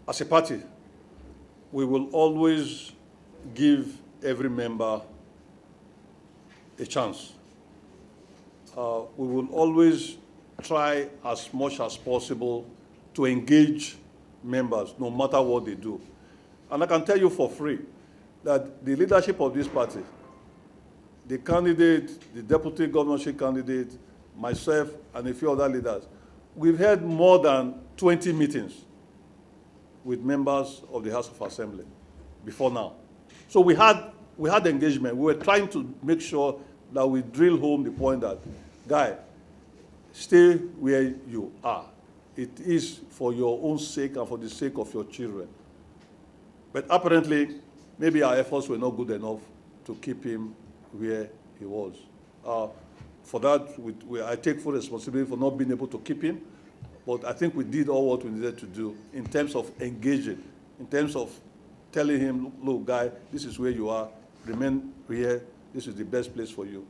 As a party, we will always give every member a chance. We will always try as much as possible to engage members, no matter what they do. And I can tell you for free that the leadership of this party, the candidate, the deputy governorship candidate, myself, and a few other leaders, we've had more than 20 meetings with members of the House of Assembly before now. So we had engagement. We were trying to make sure that we drill home the point that, guy, stay where you are. It is for your own sake and for the sake of your children. But apparently, maybe our efforts were not good enough to keep him where he was. For that, I take full responsibility for not being able to keep him, but I think we did all what we needed to do in terms of engaging, in terms of telling him, look, guy, this is where you are, remain here, this is the best place for you.